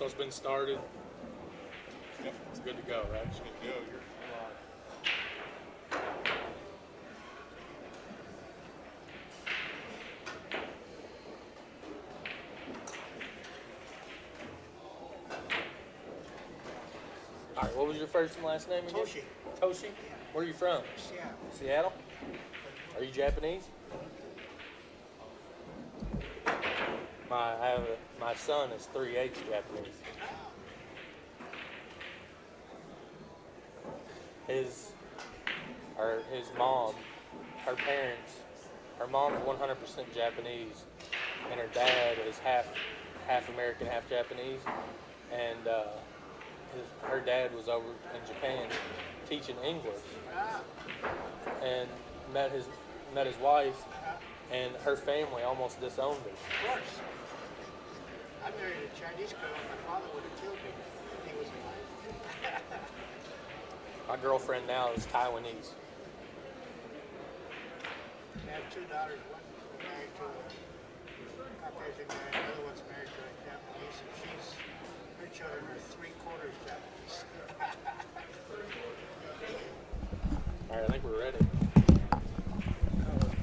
So it's been started. Yep. It's good to go, right? It's good to go. You're live. All right, what was your first and last name again? Toshi. Toshi? Where are you from? Seattle. Seattle? Are you Japanese? My son is 3/8 Japanese. His mom, her parents, her mom's 100% Japanese, and her dad is half American, half Japanese, and her dad was over in Japan teaching English, and met his wife, and her family almost disowned her. Of course. I married a Chinese girl. My father would have killed me if he was alive. My girlfriend now is Taiwanese. I have two daughters. One married to a Caucasian guy, the other one's married to a Japanese, and her children are 3/4 Japanese. All right, I think we're ready.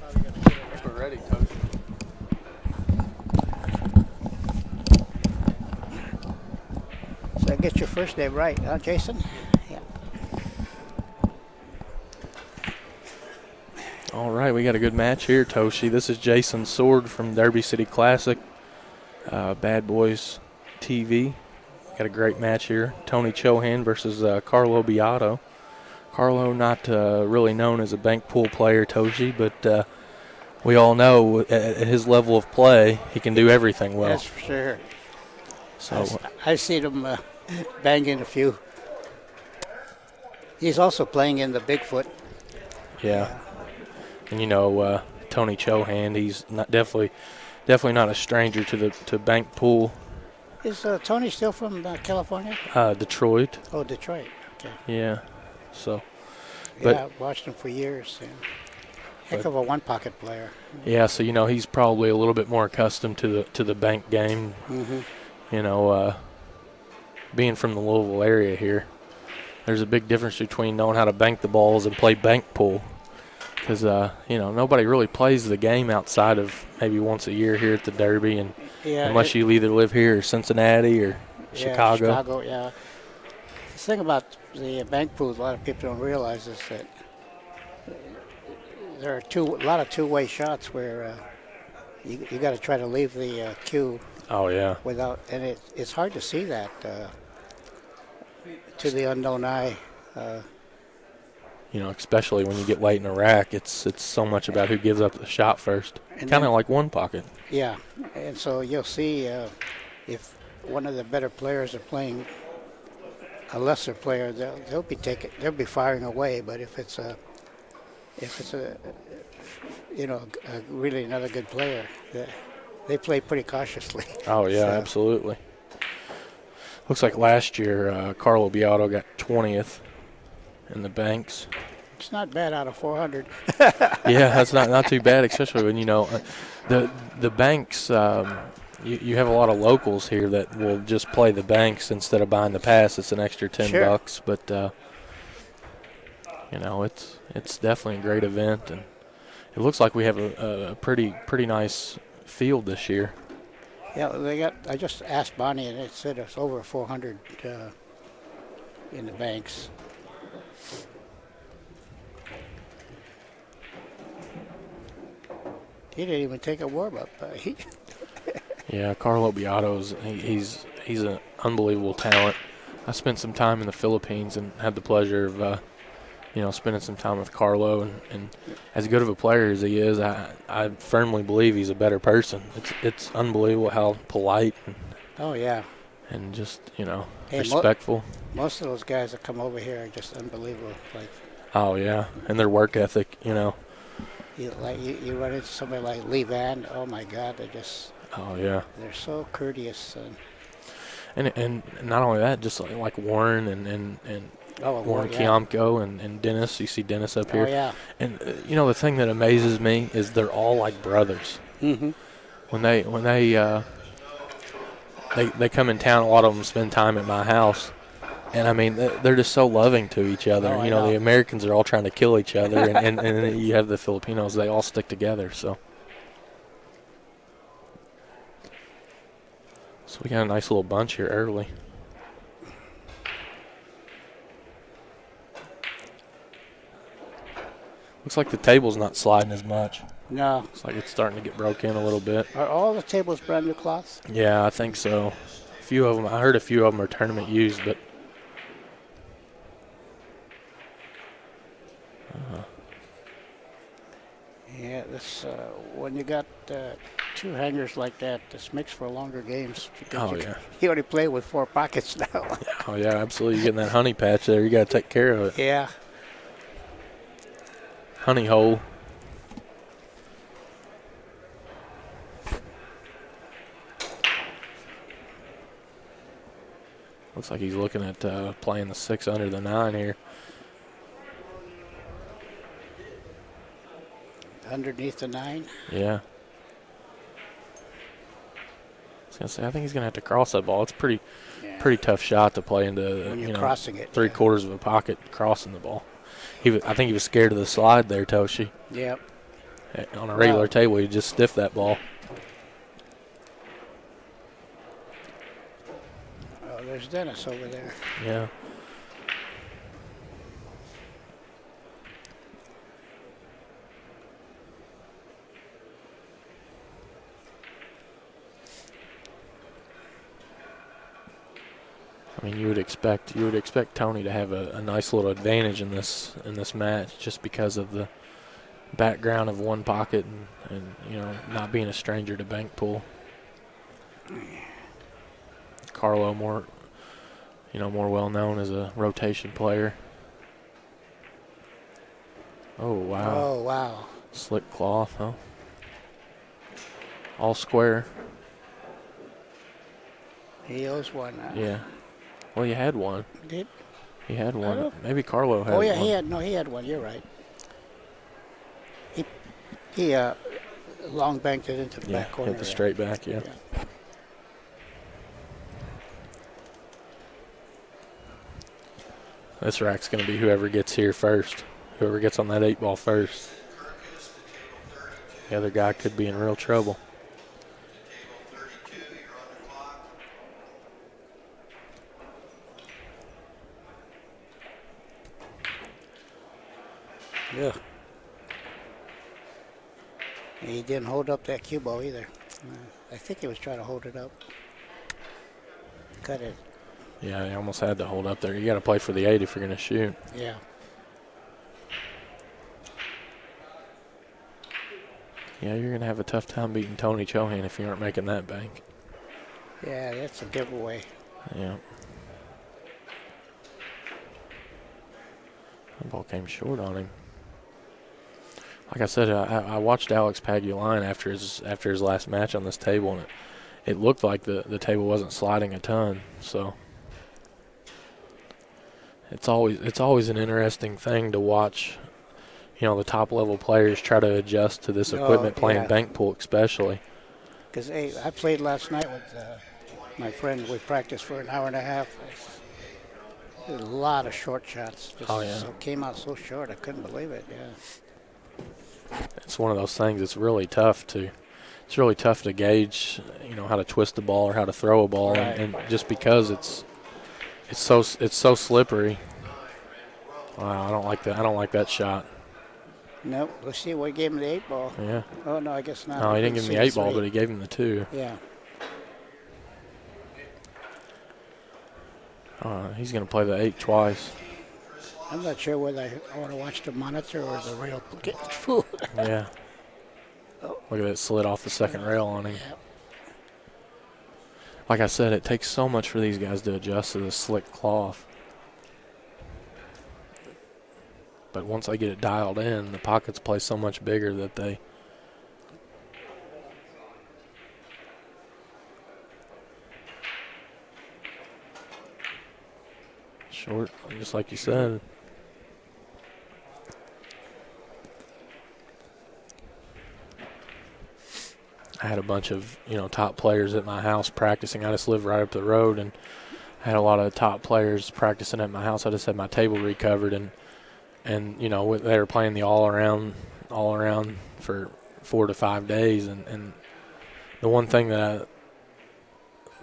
Probably gonna get I think we're ready, Coach. So I get your first name right, huh, Jason? Yeah. All right, we got a good match here, Toshi. This is Jason Sword from Derby City Classic, Bad Boys TV. Got a great match here. Tony Chohan versus Carlo Biado. Carlo not really known as a bank pool player, Toshi, but we all know at his level of play, he can do everything well. That's for sure. So I've seen him bang in a few. He's also playing in the Bigfoot. yeah. And Tony Chohan, he's not definitely not a stranger to bank pool. Is Tony still from California? Detroit. Oh, Detroit. Okay. Yeah. So. Yeah, I've watched him for years. Yeah. Heck of a one-pocket player. Yeah, so he's probably a little bit more accustomed to the bank game. Mm-hmm. Being from the Louisville area here, there's a big difference between knowing how to bank the balls and play bank pool. Because nobody really plays the game outside of maybe once a year here at the Derby, and unless you either live here or Cincinnati or Chicago. Chicago, yeah. The thing about the bank pools, a lot of people don't realize is that there are a lot of two-way shots where you got to try to leave the cue. Oh yeah. And it's hard to see that to the unknown eye. Especially when you get late in a rack, it's so much about who gives up the shot first. Kind of like one pocket. Yeah, and so you'll see if one of the better players are playing a lesser player, they'll be firing away. But if it's a really another good player, they play pretty cautiously. Oh yeah, absolutely. Looks like last year Carlo Biado got 20th in the banks. It's not bad out of 400. Yeah, that's not too bad, especially when the banks. You have a lot of locals here that will just play the banks instead of buying the pass. It's an extra $10, but it's definitely a great event, and it looks like we have a pretty nice field this year. Yeah, I just asked Bonnie, and it said it's over 400 in the banks. He didn't even take a warm-up. Yeah, Carlo Biado's he's an unbelievable talent. I spent some time in the Philippines and had the pleasure of spending some time with Carlo, and as good of a player as he is, I firmly believe he's a better person. It's unbelievable how polite and just respectful. Most of those guys that come over here are just unbelievable. Oh yeah, and their work ethic, You run into somebody like Lee Van. Oh my God, they're so courteous. And not only that, just like Warren and Warren Kiamko and Dennis. You see Dennis up here. Oh yeah. And the thing that amazes me is they're all like brothers. Mm-hmm. When they they come in town. A lot of them spend time at my house. And, I mean, they're just so loving to each other. Oh, I you know, know. the Americans are all trying to kill each other, and then you have the Filipinos. They all stick together. So we got a nice little bunch here early. Looks like the table's not sliding as much. No. Looks like it's starting to get broke in a little bit. Are all the tables brand new cloths? Yeah, I think so. A few of them. I heard a few of them are tournament used, but. Yeah, this when you got two hangers like that, this makes for longer games. Because Oh, you, yeah. you only play with 4 pockets now. Oh, yeah, absolutely. You're getting that honey patch there. You got to take care of it. Yeah. Honey hole. Looks like he's looking at playing the 6 under the 9 here. Underneath the 9. Yeah. I was gonna say, I think he's gonna have to cross that ball. It's pretty tough shot to play into. When you're crossing it. 3/4 of a pocket crossing the ball. I think he was scared of the slide there, Toshi. Yep. On a regular table, he just stiffed that ball. Oh, there's Dennis over there. Yeah. I mean, you would expect Tony to have a nice little advantage in this match just because of the background of one pocket and not being a stranger to bank pool. Carlo more well known as a rotation player. Oh wow. Oh wow. Slick cloth, huh? All square. He owes one. Yeah. Well, you had one. Did? He had one. Maybe Carlo had one. Oh yeah, he had one. You're right. He long banked it into the back corner. Hit the straight back. Yeah. This rack's going to be whoever gets here first. Whoever gets on that 8 ball first. The other guy could be in real trouble. Yeah. He didn't hold up that cue ball either. I think he was trying to hold it up. Cut it. Yeah, he almost had to hold up there. You got to play for the 8 if you're going to shoot. Yeah. Yeah, you're going to have a tough time beating Tony Chohan if you aren't making that bank. Yeah, that's a giveaway. Yeah. That ball came short on him. Like I said, I watched Alex Paguline after his last match on this table, and it looked like the table wasn't sliding a ton. So it's always an interesting thing to watch. The top level players try to adjust to this equipment playing bank pool, especially. Because I played last night with my friend. We practiced for an hour and a half. A lot of short shots. So came out so short, I couldn't believe it. Yeah. It's one of those things. It's really tough to gauge, how to twist the ball or how to throw a ball, Right. and just because it's so slippery. Wow, I don't like that. I don't like that shot. Nope. Let's see what gave him the 8 ball. Yeah. Oh no, I guess not. No, he didn't give him the 8 ball, three. but he gave him the 2. Yeah. He's going to play the 8 twice. I'm not sure whether I want to watch the monitor or the real. Yeah. Look at that, slid off the second rail on him. Yeah. Like I said, it takes so much for these guys to adjust to this slick cloth. But once they get it dialed in, the pockets play so much bigger that they. Short, just like you said. I I had a bunch of, top players at my house practicing. I just live right up the road, and I had a lot of top players practicing at my house. I just had my table recovered, and they were playing the all around for 4 to 5 days, and the one thing that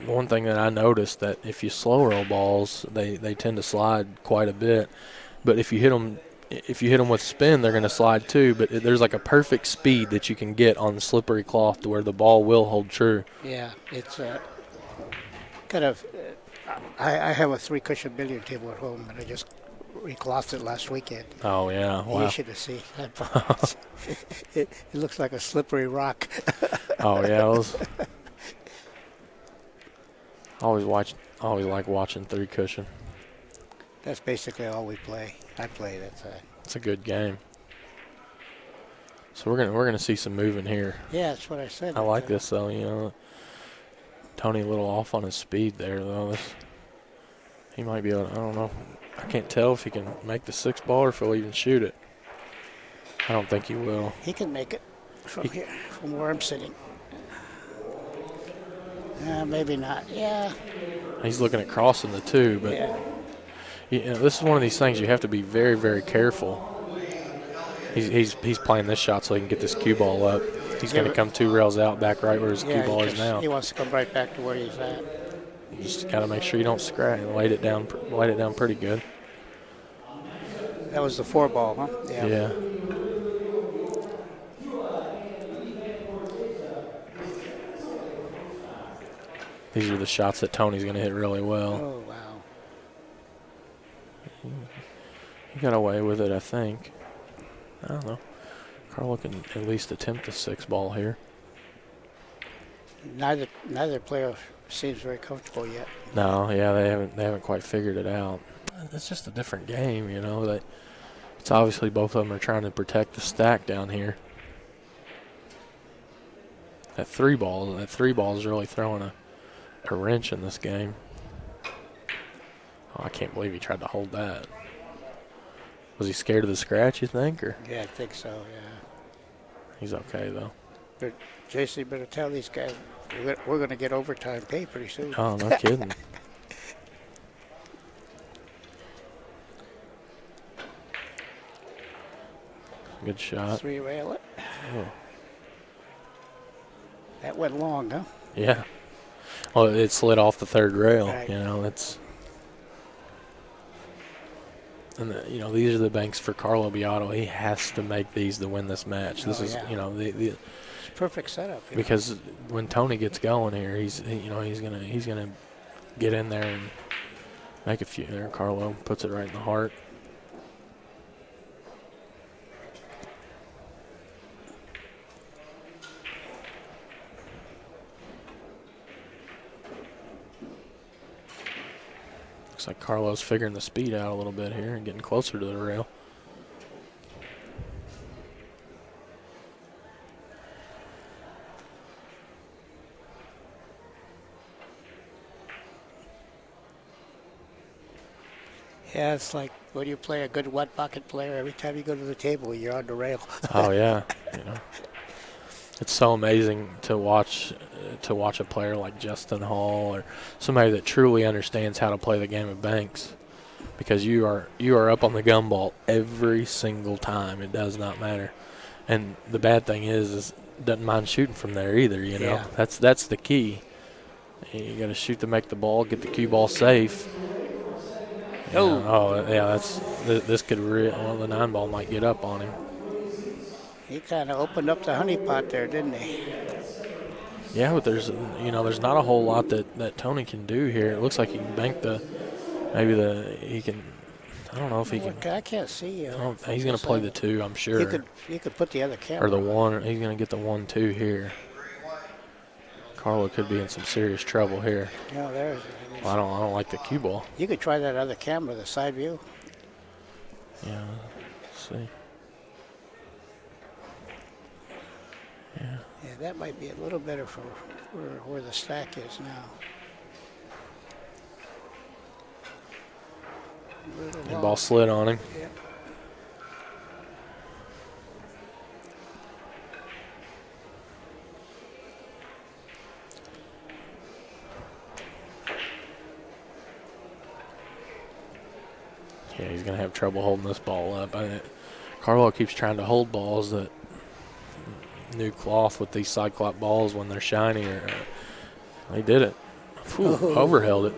I noticed that if you slow roll balls, they tend to slide quite a bit, but if you hit them with spin, they're going to slide too. But there's like a perfect speed that you can get on the slippery cloth to where the ball will hold true. Yeah, it's kind of. I have a 3-cushion billiard table at home, and I just reclothed it last weekend. Oh yeah, wow. You should have seen that. It looks like a slippery rock. Oh yeah, always like watching 3-cushion. That's basically all we play. I play. It's a good game. So we're gonna see some moving here. Yeah, that's what I said. I like this though. Tony a little off on his speed there though. He might be able to, I don't know. I can't tell if he can make the 6 ball or if he'll even shoot it. I don't think he will. He can make it from here, from where I'm sitting. Maybe not. Yeah. He's looking at crossing the 2, but this is one of these things you have to be very, very careful. He's playing this shot so he can get this cue ball up. He's going to come 2 rails out back right where his cue ball is now. He wants to come right back to where he's at. You just got to make sure you don't scratch and laid it down pretty good. That was the 4 ball, huh? Yeah. These are the shots that Tony's going to hit really well. Oh, wow. He got away with it, I think. I don't know. Carlo can at least attempt the 6 ball here. Neither player seems very comfortable yet. No, yeah, they haven't quite figured it out. It's just a different game, It's obviously both of them are trying to protect the stack down here. That 3 ball is really throwing a wrench in this game. Oh, I can't believe he tried to hold that. Was he scared of the scratch, you think? Or? Yeah, I think so, yeah. He's okay, though. But Jason, you better tell these guys we're going to get overtime pay pretty soon. Oh, no kidding. Good shot. 3 rail it. Oh. That went long, huh? Yeah. Well, it slid off the 3rd rail. Right. It's. And these are the banks for Carlo Biado. He has to make these to win this match. This is, it's perfect setup. Because when Tony gets going here, he's gonna get in there and make a few. There, Carlo puts it right in the heart. Looks like Carlo's figuring the speed out a little bit here and getting closer to the rail. Yeah, it's like when you play a good wet bucket player, every time you go to the table, you're on the rail. Oh, yeah. It's so amazing to watch a player like Justin Hall or somebody that truly understands how to play the game of banks, because you are up on the gumball every single time. It does not matter. And the bad thing is doesn't mind shooting from there either, Yeah. That's the key. You got to shoot to make the ball, get the cue ball safe. Oh, yeah, this could the 9 ball might get up on him. He kind of opened up the honeypot there, didn't he? Yeah, but there's not a whole lot that Tony can do here. It looks like he can bank he can. I don't know if he can. I can't see. He's going to play the 2, I'm sure. You could put the other camera. Or the 1. He's going to get the 1-2 here. Carlo could be in some serious trouble here. No, there's. Well, I don't like the cue ball. You could try that other camera, the side view. Yeah. Let's see. Yeah. Yeah, that might be a little better for where the stack is now. The ball slid on him. Yeah. Yeah, he's going to have trouble holding this ball up. Carlo keeps trying to hold balls that new cloth with these Cyclop balls when they're shiny. He did it. Whew, overheld it.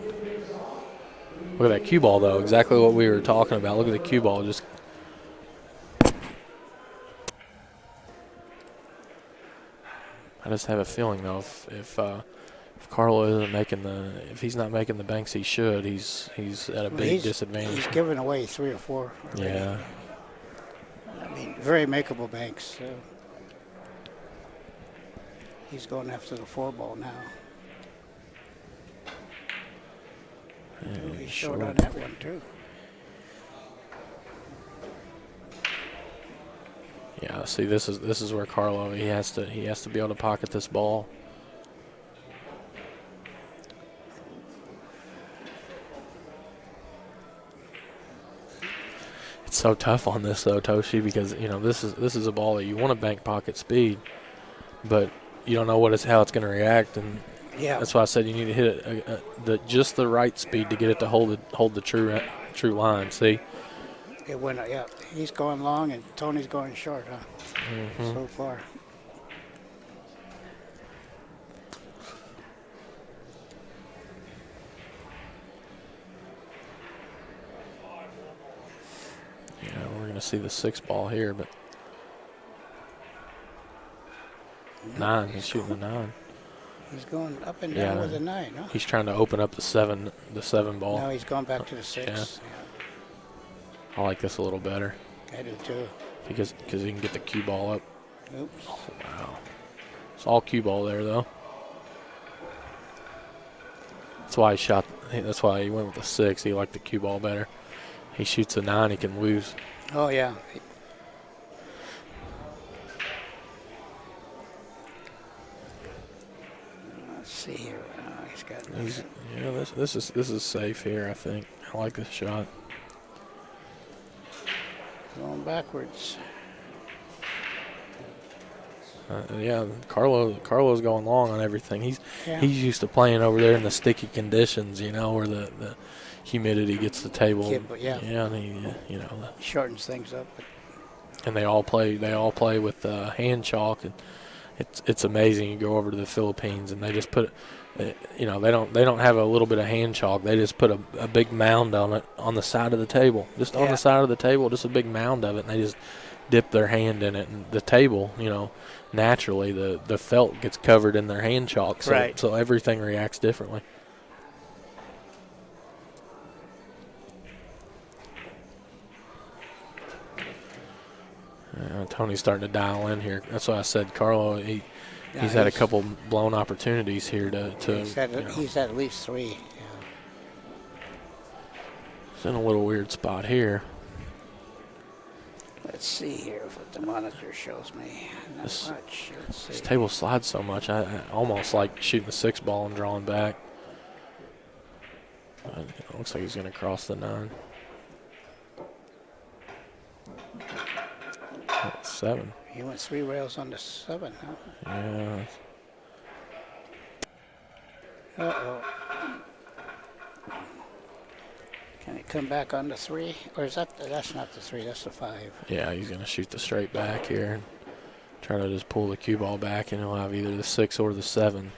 Look at that cue ball, though. Exactly what we were talking about. Look at the cue ball. I just have a feeling, though, if Carlo isn't if he's not making the banks he should, he's at a big disadvantage. He's given away 3 or 4 already. Yeah. I mean, very makeable banks. He's going after the 4 ball now. Yeah, He's short on that one too. Yeah, see, this is where Carlo he has to be able to pocket this ball. It's so tough on this though, Toshi, because this is a ball that you want to bank pocket speed, but you don't know how it's going to react, and that's why I said you need to hit it just the right speed to get it to hold the true line. See. It went, yeah. He's going long and Tony's going short, huh? Mm-hmm. So far. Yeah, we're going to see the 6 ball here, but 9. He's shooting the 9. He's going up and down with a 9, huh? He's trying to open up the 7 ball. No, he's going back to the 6. Yeah. I like this a little better. I do too. Because he can get the cue ball up. Oops. Oh, wow. It's all cue ball there, though. That's why he went with the 6. He liked the cue ball better. He shoots a 9, he can lose. Oh, yeah. Let's see here. He's got this is safe here, I think. I like this shot. Going backwards. Carlo's going long on everything. He's used to playing over there in the sticky conditions, where the humidity gets the table. And he, shortens things up. And they all play with hand chalk, and it's amazing. You go over to the Philippines and they just put they don't have a little bit of hand chalk. They just put a big mound on it on the side of the table, on the side of the table, just a big mound of it, and they just dip their hand in it. And the table, naturally the felt gets covered in their hand chalk, so everything reacts differently. Tony's starting to dial in here. That's why I said Carlo. He's had a couple blown opportunities here to. He's had at least 3. Yeah. He's in a little weird spot here. Let's see here what the monitor shows me. Not much. Let's see. This table slides so much. I almost like shooting the 6 ball and drawing back. It looks like he's going to cross the 9. 7. He went 3 rails on the 7, huh? Yeah. Uh-oh. Can he come back on the 3? Or is that's not the 3, that's the 5. Yeah, he's going to shoot the straight back here and try to just pull the cue ball back, and he'll have either the 6 or the 7.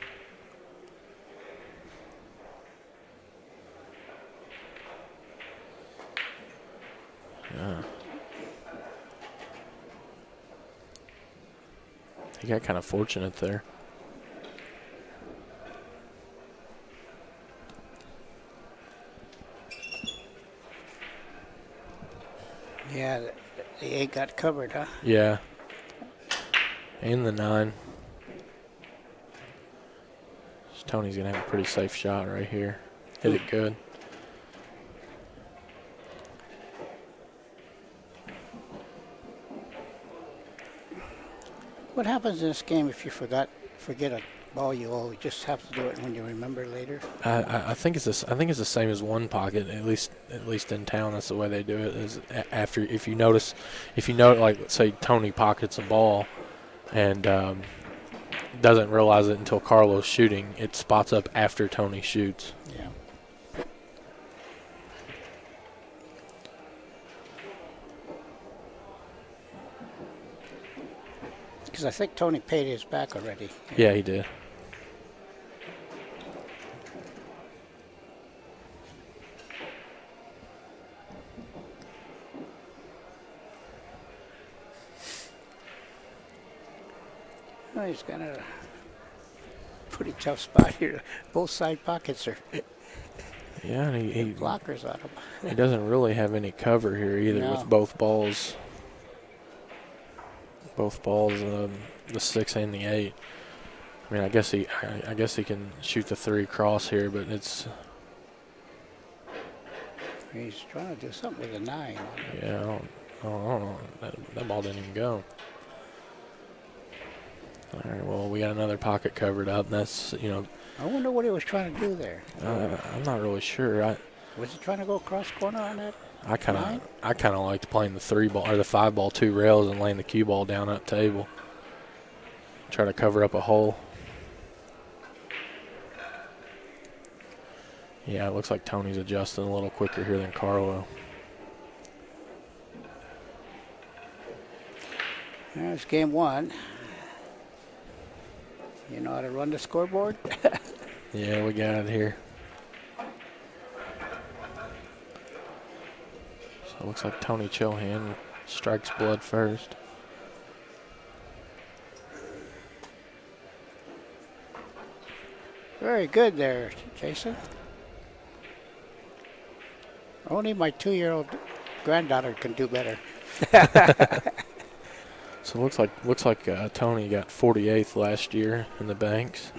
Yeah. He got kind of fortunate there. Yeah, the 8 got covered, huh? Yeah. And the 9. Tony's going to have a pretty safe shot right here. Hit it good. What happens in this game if you forget a ball you owe? You just have to do it when you remember later. I think it's the same as one pocket. At least in town, that's the way they do it. Is after if you notice, like let's say Tony pockets a ball, and doesn't realize it until Carlo's shooting. It spots up after Tony shoots. Yeah. Because I think Tony paid his back already. Yeah, he did. Oh, he's got a pretty tough spot here. Both side pockets are Yeah, and he blockers on him. he doesn't really have any cover here either No. with both balls. Both balls, the 6 and the 8. I mean, I guess he can shoot the 3 cross here, but it's He's trying to do something with a 9. yeah. I don't know. That ball didn't even go. All right. Well, we got another pocket covered up. That's I wonder what he was trying to do there. I'm not really sure. Was he trying to go across corner on that? I kind Nine? of liked playing the 3 ball or the 5 ball 2 rails and laying the cue ball down up table. Try to cover up a hole. Yeah, it looks like Tony's adjusting a little quicker here than Carlo. There's game 1. You know how to run the scoreboard? Yeah, we got it here. So it looks like Tony Chohan strikes blood first. Very good there, Jason. Only my 2-year-old granddaughter can do better. So it looks like Tony got 48th last year in the banks.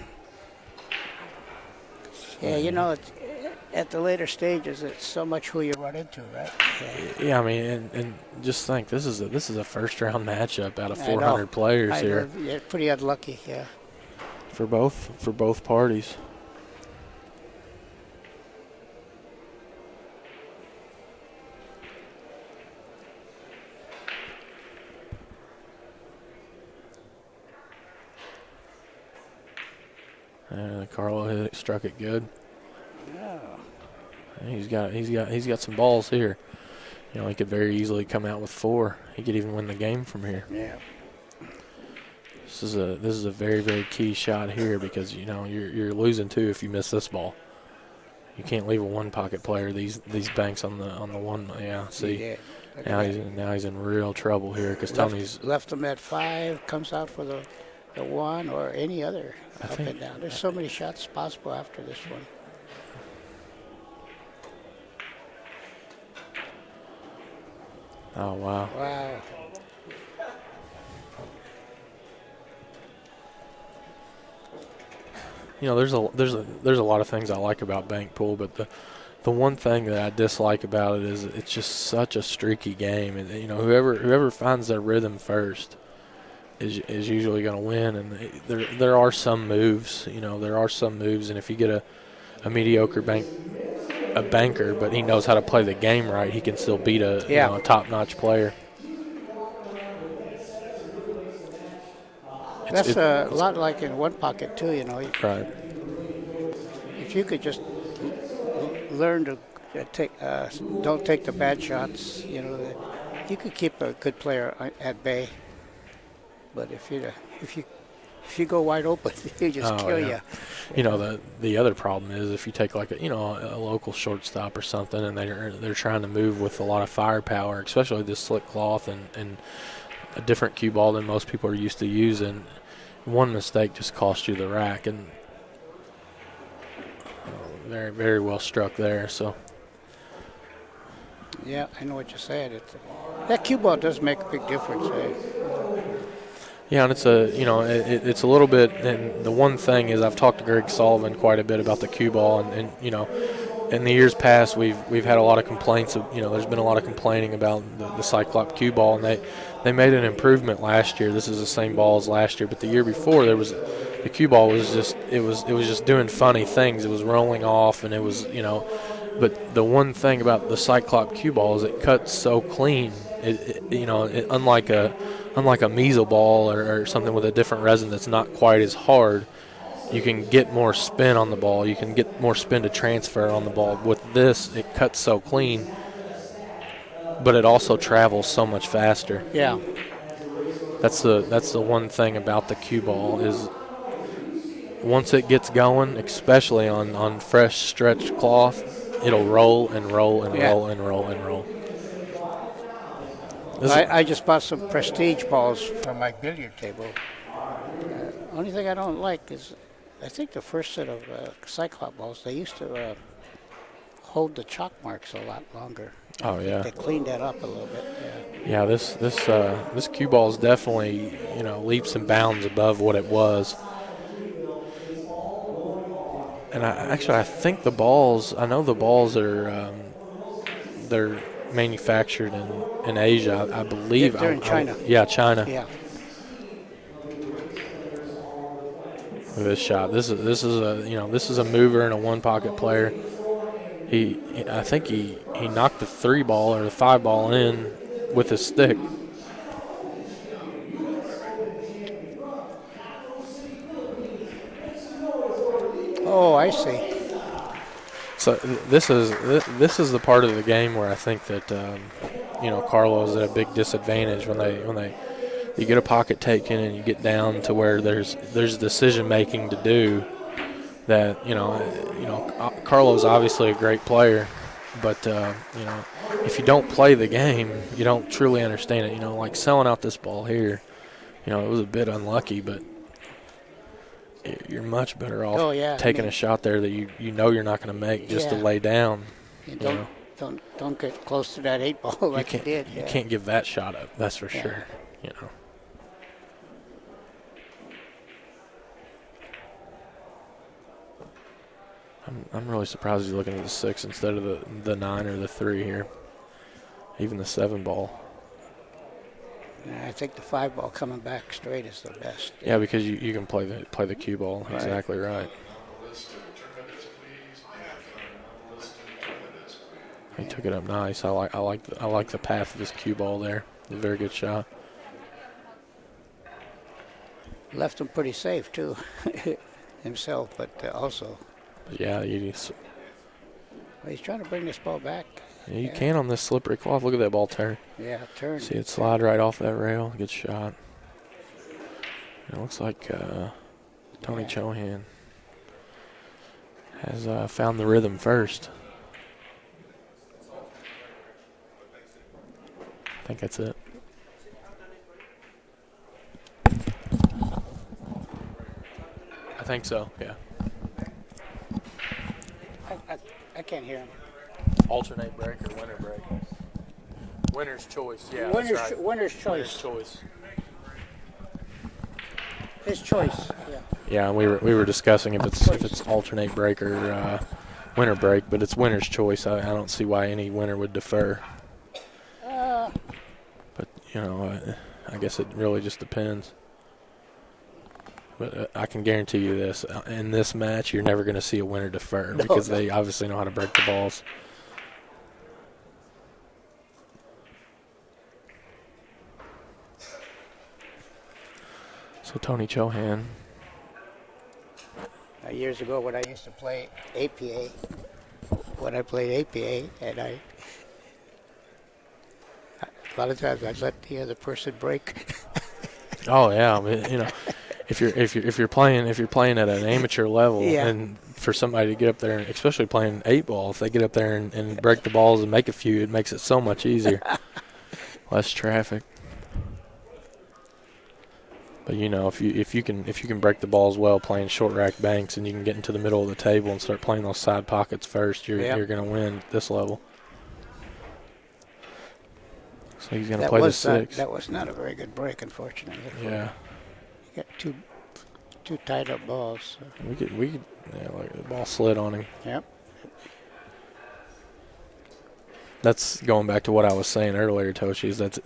Yeah, it's, at the later stages, it's so much who you run into, right? Yeah, I mean, and just think this is a first round matchup out of I 400 know. players here Yeah, pretty unlucky, yeah. for both parties. Carlo struck it good. Oh. He's got some balls here. He could very easily come out with 4. He could even win the game from here. Yeah. This is a very, very key shot here because you're losing 2 if you miss this ball. You can't leave a 1 pocket player. These banks on the 1. Yeah, see. Now he's in real trouble here because Tony's left him at 5, comes out for the 1 or any other up and down. There's so many shots possible after this one. Oh wow. Wow. There's a lot of things I like about bank pool, but the one thing that I dislike about it is it's just such a streaky game, and whoever finds their rhythm first is usually going to win. And there are some moves, and if you get a mediocre banker, but he knows how to play the game right, he can still beat a top-notch player. That's a lot like in 1 pocket too, Right. If you could just learn to don't take the bad shots, you could keep a good player at bay. But if you go wide open, he just kill you. The other problem is if you take like a local shortstop or something, and they're trying to move with a lot of firepower, especially this slick cloth and a different cue ball than most people are used to using. One mistake just cost you the rack, and very, very well struck there. So yeah, I know what you're saying. That cue ball does make a big difference. yeah, and it's it's a little bit. And the one thing is, I've talked to Greg Sullivan quite a bit about the cue ball, and in the years past, we've had a lot of complaints. There's been a lot of complaining about the Cyclop cue ball, and they made an improvement last year. This is the same ball as last year, but the year before the cue ball was just doing funny things. It was rolling off, and it was But the one thing about the Cyclop cue ball is it cuts so clean. Unlike a measle ball or something with a different resin that's not quite as hard. You can get more spin on the ball. You can get more spin to transfer on the ball. With this, it cuts so clean, but it also travels so much faster. Yeah. That's the one thing about the cue ball is once it gets going, especially on fresh stretched cloth, it'll roll and roll and Yeah. roll and roll and roll. This I just bought some prestige balls for my billiard table. Only thing I don't like is, I think the first set of Cyclop balls, they used to hold the chalk marks a lot longer. oh yeah, They cleaned that up a little bit. Yeah. yeah. This cue ball is definitely leaps and bounds above what it was. And I think the balls. I know the balls are they're manufactured in Asia. I believe. They're in China. Yeah, China. Yeah. Look at this shot. This is a mover and a one pocket player. I think he knocked the 3 ball or the 5 ball in with his stick. Oh, I see. So this is the part of the game where I think that Carlo is at a big disadvantage when you get a pocket taken and you get down to where there's decision making to do. That Carlo's obviously a great player, but if you don't play the game, you don't truly understand it. Like selling out this ball here, it was a bit unlucky, but you're much better off taking a shot there that you know you're not going to make just to lay down. You don't get close to that 8 ball like you did. You can't give that shot up. That's for sure. I'm really surprised he's looking at the 6 instead of the 9 or the 3 here. Even the 7 ball. I think the 5 ball coming back straight is the best. Yeah, because you can play the cue ball. Right. Exactly right. He took it up nice. I like the path of his cue ball there. A very good shot. Left him pretty safe too, himself, but also. Yeah, he's trying to bring this ball back. Yeah, you can on this slippery cloth. Look at that ball turn. Yeah, turn. See it slide right off that rail. Good shot. It looks like Tony Chohan has found the rhythm first. I think that's it. I think so, yeah. I can't hear him. Alternate break or winner break? Winner's choice, yeah. Winner's choice. Winner's choice. His choice, yeah. Yeah, we were discussing if it's alternate break or winner break, but it's winner's choice. I don't see why any winner would defer. But I guess it really just depends. But I can guarantee you this: in this match, you're never going to see a winner defer because they obviously know how to break the balls. So Tony Chohan. Years ago, when I used to play APA, and a lot of times I'd let the other person break. Oh yeah, I mean, if you're playing at an amateur level, and for somebody to get up there, especially playing 8 ball, if they get up there and break the balls and make a few, it makes it so much easier. Less traffic. But if you can break the balls well playing short rack banks, and you can get into the middle of the table and start playing those side pockets first, you're going to win at this level. So he's going to play the 6. That was not a very good break, unfortunately. Yeah. You got two tied up balls. So. We could like the ball slid on him. Yep. That's going back to what I was saying earlier, Toshi, is that's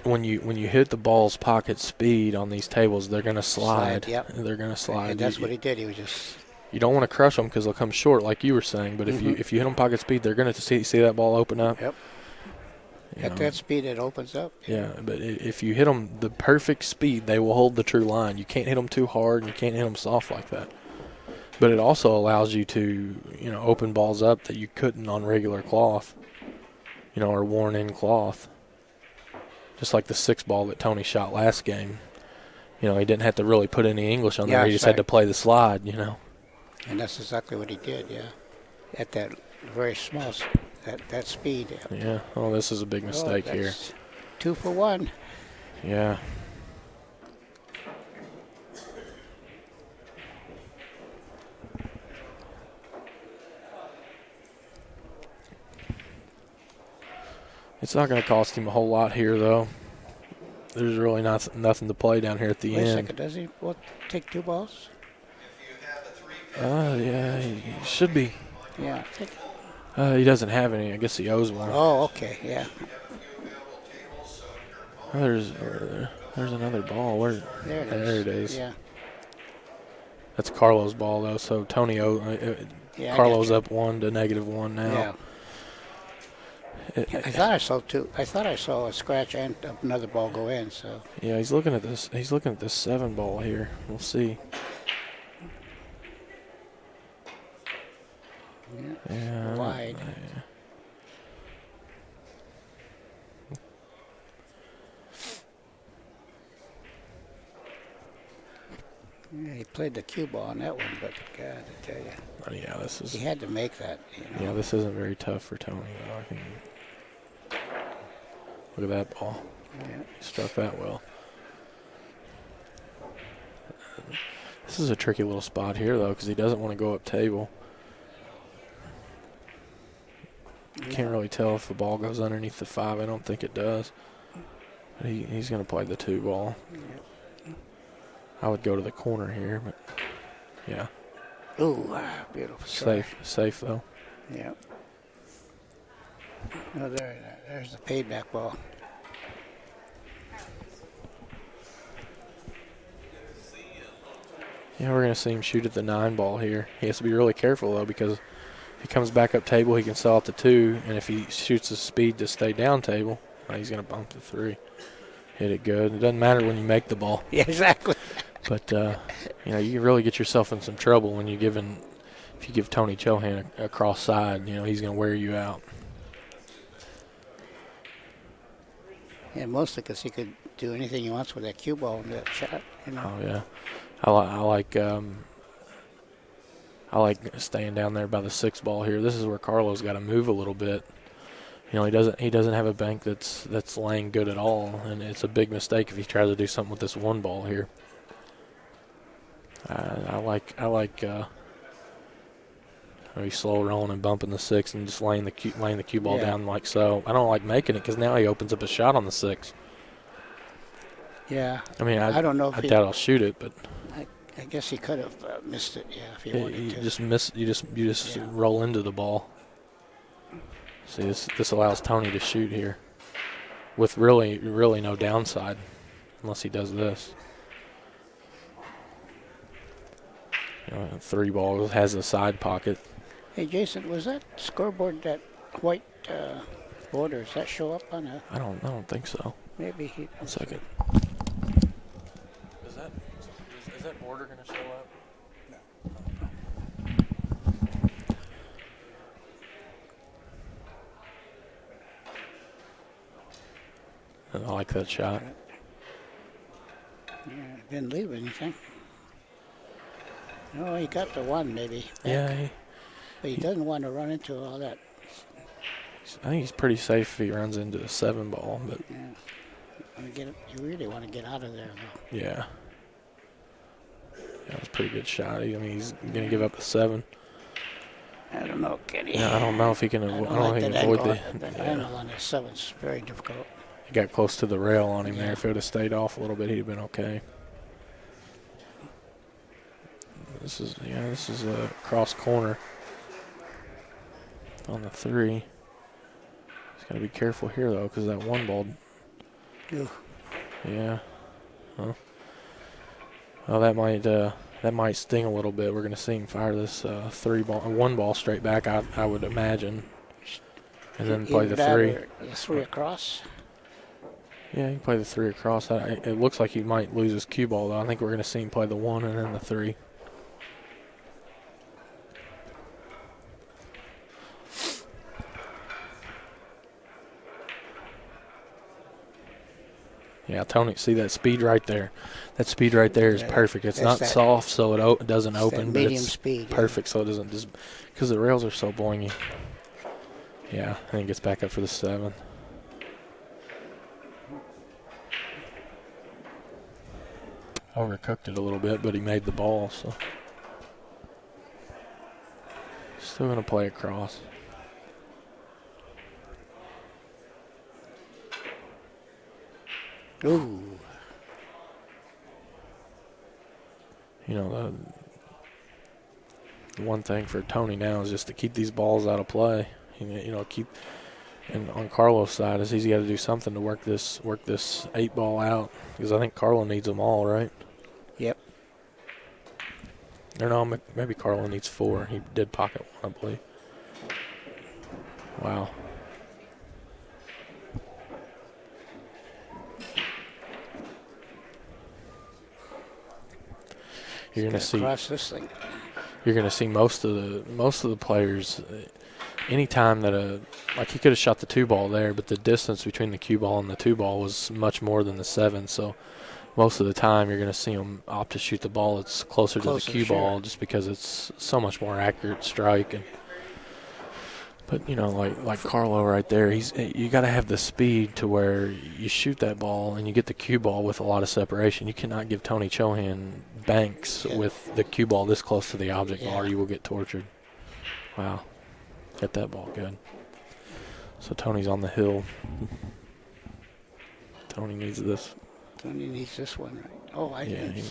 when you hit the ball's pocket speed on these tables, they're going to slide. Yep. They're going to slide. And that's what he did. He was just. You don't want to crush them because they'll come short, like you were saying. But if you hit them pocket speed, they're going to see that ball open up. Yep. At that speed, it opens up. Yeah, but if you hit them the perfect speed, they will hold the true line. You can't hit them too hard, and you can't hit them soft like that. But it also allows you to, open balls up that you couldn't on regular cloth, or worn-in cloth. just like the 6 ball that Tony shot last game. You know, he didn't have to really put any English on Yeah, there. He that's just had to right. play the slide, you know. And that's exactly what he did, yeah. At that very small, that speed. Yeah. Yeah. Oh, this is a big Oh, mistake here. that's 2 for 1. Yeah. It's not going to cost him a whole lot here, though. There's really nothing to play down here at the Wait a end. second, does he take 2 balls? Yeah, he should be. Yeah, I think. He doesn't have any. I guess he owes one. Oh, okay, yeah. Oh, there's another ball. There it is. There it is. Yeah. That's Carlo's ball, though. So Tony, Yeah, Carlo's I up 1 to -1 now. Yeah. I thought I saw 2. I thought I saw a scratch and another ball go in. So. Yeah, he's looking at this. He's looking at this 7 ball here. We'll see. Yeah. Wide. Yeah, he played the cue ball on that one, but God, I tell you, Yeah, this is. he had to make that. You know. Yeah, this isn't very tough for Tony, though. I think. Look at that ball. Yeah. He struck that well. This is a tricky little spot here, though, because he doesn't want to go up table. You can't really tell if the ball goes underneath the 5. I don't think it does. But he's going to play the 2 ball. Yeah. I would go to the corner here, but yeah. Ooh, beautiful. Try. Safe though. Yeah. Oh, there's the payback ball. Yeah, we're going to see him shoot at the 9 ball here. He has to be really careful, though, because if he comes back up table, he can sell at the 2, and if he shoots the speed to stay down table, he's going to bump the 3. Hit it good. It doesn't matter when you make the ball. Yeah, exactly. But, you know, you can really get yourself in some trouble when if you give Tony Chohan a cross side, you know, he's going to wear you out. Yeah, mostly because he could do anything he wants with that cue ball and that shot. You know. Oh, yeah. I like staying down there by the 6 ball here. This is where Carlo's got to move a little bit. You know, he doesn't have a bank that's laying good at all, and it's a big mistake if he tries to do something with this 1 ball here. I like maybe slow rolling and bumping the 6 and just laying the cue ball down like so. I don't like making it because now he opens up a shot on the 6. Yeah. I mean, I don't know if I doubt I'll shoot it, but I guess he could have missed it. Yeah, if he wanted you to. just miss. You just roll into the ball. See, this allows Tony to shoot here with really no downside unless he does this. You know, 3 ball has a side pocket. Hey, Jason, was that scoreboard, that white border, does that show up on a? I don't think so. Maybe he. 1 second. Is that border going to show up? I like that shot. Yeah, didn't leave anything. No, he got the 1 maybe. Yeah, But he doesn't want to run into all that. I think he's pretty safe if he runs into the 7 ball, but Yeah. You really want to get out of there, though. yeah. That was a pretty good shot. I mean, he's going to give up a 7. I don't know, Kenny. Yeah, I don't know if he can. I don't know if he can avoid the angle on the 7's very difficult. He got close to the rail on him there. Yeah. If it would have stayed off a little bit, he'd have been okay. This is a cross corner on the 3. He's got to be careful here though, because that 1 ball. Ooh. Yeah. Huh. Well, that might sting a little bit. We're going to see him fire this 1 ball straight back. I would imagine, and then play the 3. The 3 across. Yeah, he can play the 3 across. It looks like he might lose his cue ball, though. I think we're going to see him play the 1 and then the 3. Yeah, Tony, see that speed right there? That speed right there is Yeah, perfect. It's that's not that- soft, so it doesn't It's open, that but medium it's speed. perfect, so it doesn't just because the rails are so boingy. Yeah, I think it's back up for the 7. Overcooked it a little bit, but he made the ball, so still gonna play across. Yeah. Ooh. You know, the one thing for Tony now is just to keep these balls out of play. You know, keep. And on Carlo's side, is he's got to do something to work this 8 ball out, because I think Carlo needs them all, right? Yep. Or no, maybe Carlo needs 4. He did pocket 1, I believe. Wow. You're gonna see. Cross this thing. You're gonna see most of the players. Anytime that like he could have shot the 2 ball there, but the distance between the cue ball and the 2 ball was much more than the 7. So most of the time you're going to see them opt to shoot the ball that's closer to the cue ball, just because it's so much more accurate strike. But you know, like Carlo right there, you got to have the speed to where you shoot that ball and you get the cue ball with a lot of separation. You cannot give Tony Chohan banks with the cue ball this close to the object ball, or you will get tortured. Wow. Hit that ball good. So Tony's on the hill. Tony needs this. Tony needs this one, right? Oh, I think.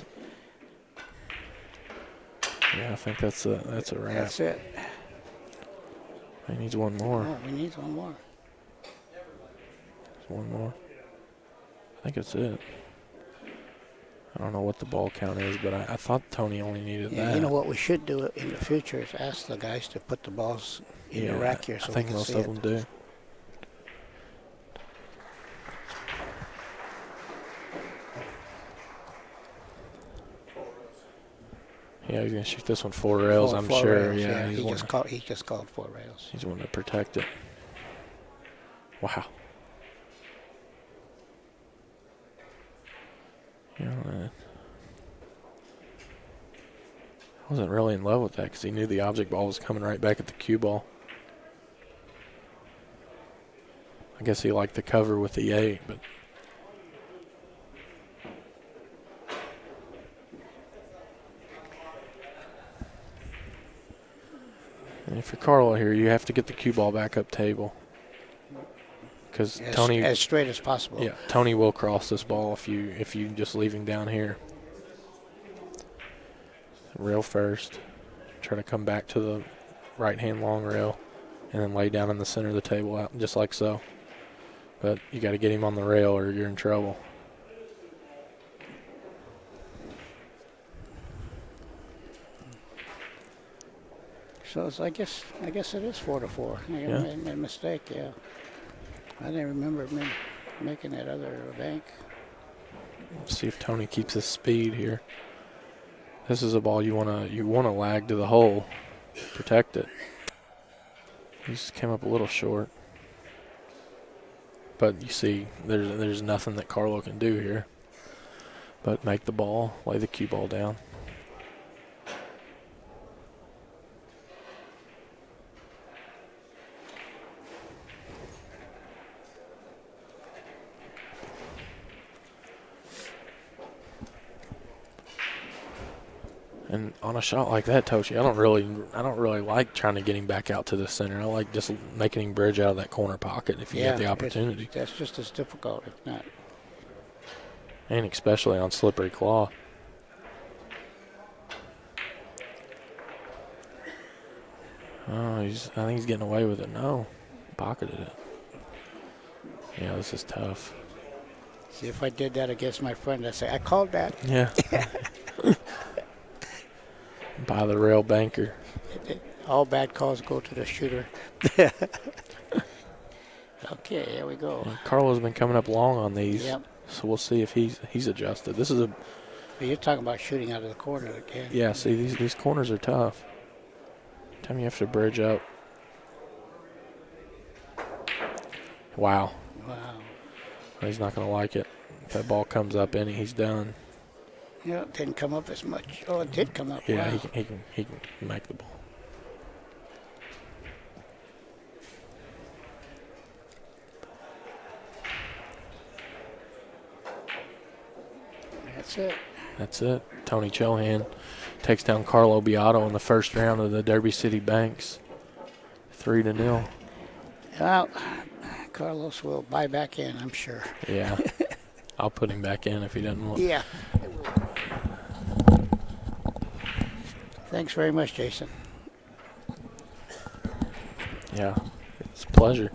Yeah, I think that's a wrap. That's it. He needs one more. Oh, we need one more. One more. I think that's it. I don't know what the ball count is, but I thought Tony only needed that. You know what we should do in the future is ask the guys to put the balls in the rack here, so I think we can most see of them do. Yeah, he's gonna shoot this one 4 rails. I'm four sure. Rails, Yeah, he just called 4 rails. He's wanting to protect it. Wow. Yeah, I wasn't really in love with that because he knew the object ball was coming right back at the cue ball. I guess he liked the cover with the 8, but and for Carlo here, you have to get the cue ball back up table. Because Tony, as straight as possible. Yeah, Tony will cross this ball if you just leave him down here. Rail first, try to come back to the right hand long rail, and then lay down in the center of the table out just like so. But you got to get him on the rail or you're in trouble. So I guess it is 4-4. I made a mistake. Yeah, I didn't remember making that other bank. Let's see if Tony keeps his speed here. This is a ball you wanna lag to the hole, protect it. He just came up a little short, but you see, there's nothing that Carlo can do here, but make the ball, lay the cue ball down. And on a shot like that, Toshi, I don't really like trying to get him back out to the center. I like just making him bridge out of that corner pocket if you get the opportunity. That's just as difficult, if not. And especially on slippery claw. Oh, I think he's getting away with it. No, pocketed it. Yeah, this is tough. See, if I did that against my friend, I'd say, I called that. Yeah. By the rail banker. All bad calls go to the shooter. Okay, here we go. And Carlo's been coming up long on these. Yep. So we'll see if he's adjusted. This is a. But you're talking about shooting out of the corner again. Yeah. See, these corners are tough. Time you have to bridge up. Wow. Wow. He's not going to like it. that ball comes up in it, he's done. Yeah, it didn't come up as much. Oh, it did come up. Yeah, Wow. he can make the ball. That's it. That's it. Tony Chohan takes down Carlo Biado in the first round of the Derby City Banks, 3-0. Well, Carlos will buy back in, I'm sure. Yeah, I'll put him back in if he doesn't want. Yeah. Thanks very much, Jason. Yeah, it's a pleasure.